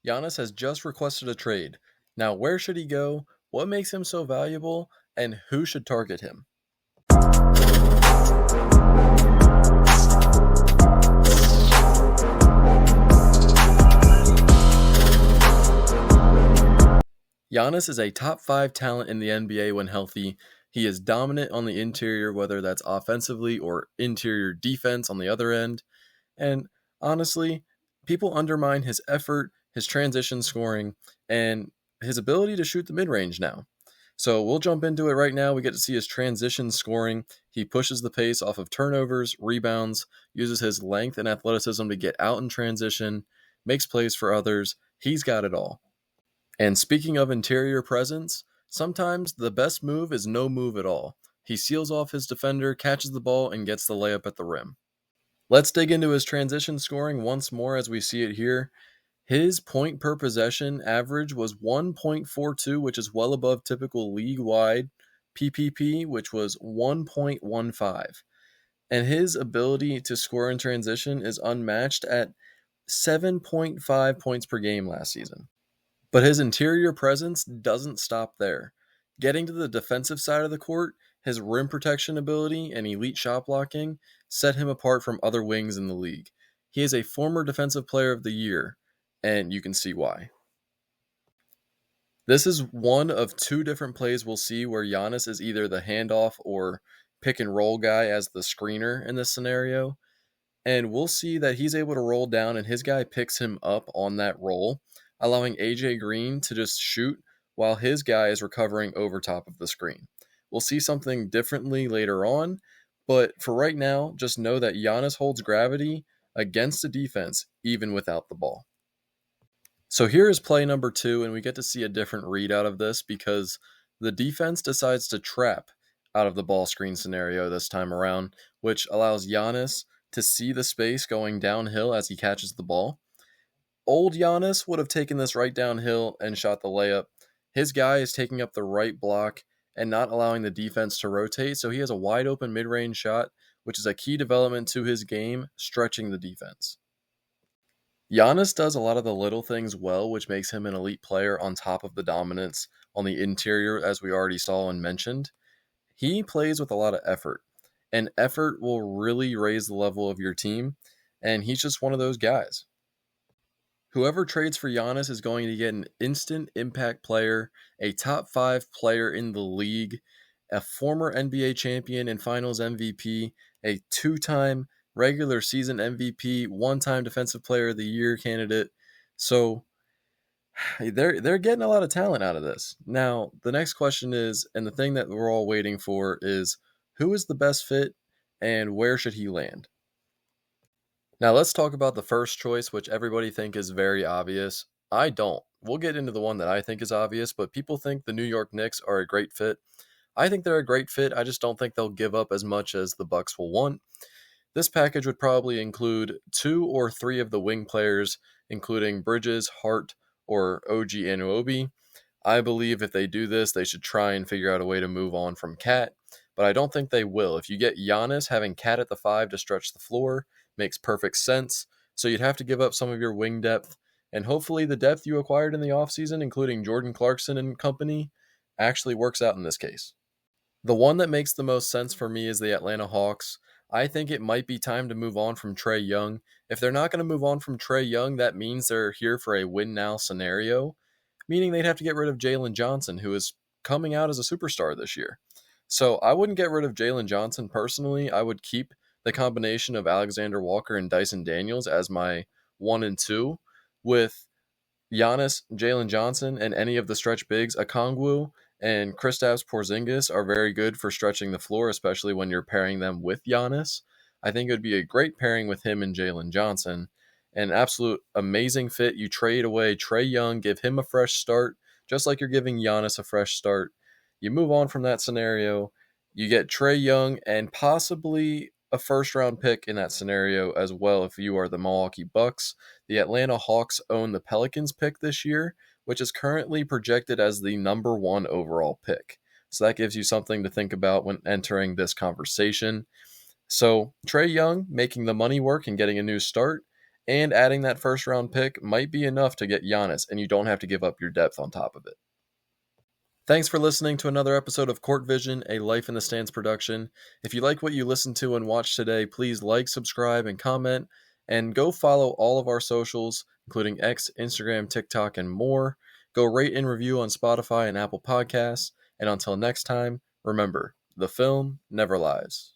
Giannis has just requested a trade. Now, where should he go? What makes him so valuable? And who should target him? Giannis is a top 5 talent in the NBA when healthy. He is dominant on the interior, whether that's offensively or interior defense on the other end. And honestly, people undermine his effort, his transition scoring, and his ability to shoot the mid range now. So we'll jump into it right now. We get to see his transition scoring. He pushes the pace off of turnovers, rebounds, uses his length and athleticism to get out in transition, makes plays for others. He's got it all. And speaking of interior presence, sometimes the best move is no move at all. He seals off his defender, catches the ball, and gets the layup at the rim. Let's dig into his transition scoring once more as we see it here. His point per possession average was 1.42, which is well above typical league-wide PPP, which was 1.15. And his ability to score in transition is unmatched at 7.5 points per game last season. But his interior presence doesn't stop there. Getting to the defensive side of the court, his rim protection ability and elite shot blocking set him apart from other wings in the league. He is a former Defensive Player of the Year, and you can see why. This is one of two different plays we'll see where Giannis is either the handoff or pick and roll guy as the screener in this scenario. And we'll see that he's able to roll down and his guy picks him up on that roll, allowing AJ Green to just shoot while his guy is recovering over top of the screen. We'll see something differently later on, but for right now, just know that Giannis holds gravity against the defense even without the ball. So here is play number 2, and we get to see a different read out of this because the defense decides to trap out of the ball screen scenario this time around, which allows Giannis to see the space going downhill as he catches the ball. Old Giannis would have taken this right downhill and shot the layup. His guy is taking up the right block and not allowing the defense to rotate, so he has a wide open mid-range shot, which is a key development to his game, stretching the defense. Giannis does a lot of the little things well, which makes him an elite player on top of the dominance on the interior, as we already saw and mentioned. He plays with a lot of effort, and effort will really raise the level of your team, and he's just one of those guys. Whoever trades for Giannis is going to get an instant impact player, a top 5 player in the league, a former NBA champion and finals MVP, a 2-time regular season MVP, 1-time defensive player of the year candidate. So they're getting a lot of talent out of this. Now, the next question is, and the thing that we're all waiting for is, who is the best fit and where should he land? Now let's talk about the first choice, which everybody think is very obvious. I don't. We'll get into the one that I think is obvious, but people think the New York Knicks are a great fit. I think they're a great fit. I just don't think they'll give up as much as the Bucks will want. This package would probably include 2 or 3 of the wing players, including Bridges, Hart, or OG Anunoby. I believe if they do this, they should try and figure out a way to move on from Cat, but I don't think they will. If you get Giannis, having Cat at the 5 to stretch the floor makes perfect sense, so you'd have to give up some of your wing depth, and hopefully the depth you acquired in the offseason, including Jordan Clarkson and company, actually works out in this case. The one that makes the most sense for me is the Atlanta Hawks. I think it might be time to move on from Trae Young. If they're not going to move on from Trae Young, that means they're here for a win-now scenario, meaning they'd have to get rid of Jalen Johnson, who is coming out as a superstar this year. So I wouldn't get rid of Jalen Johnson personally. I would keep the combination of Alexander Walker and Dyson Daniels as my 1 and 2, with Giannis, Jalen Johnson, and any of the stretch bigs. Okongwu and Kristaps Porzingis are very good for stretching the floor, especially when you're pairing them with Giannis. I think it would be a great pairing with him and Jalen Johnson. An absolute amazing fit. You trade away Trae Young, give him a fresh start, just like you're giving Giannis a fresh start. You move on from that scenario. You get Trae Young and possibly a first-round pick in that scenario as well if you are the Milwaukee Bucks. The Atlanta Hawks own the Pelicans pick this year, which is currently projected as the number 1 overall pick. So that gives you something to think about when entering this conversation. So Trae Young making the money work and getting a new start, And adding that first round pick might be enough to get Giannis, and you don't have to give up your depth on top of it. Thanks for listening to another episode of Court Vision, a Life in the Stands production. If you like what you listened to and watched today, please like, subscribe, and comment. And go follow all of our socials, including X, Instagram, TikTok, and more. Go rate and review on Spotify and Apple Podcasts. And until next time, remember, the film never lies.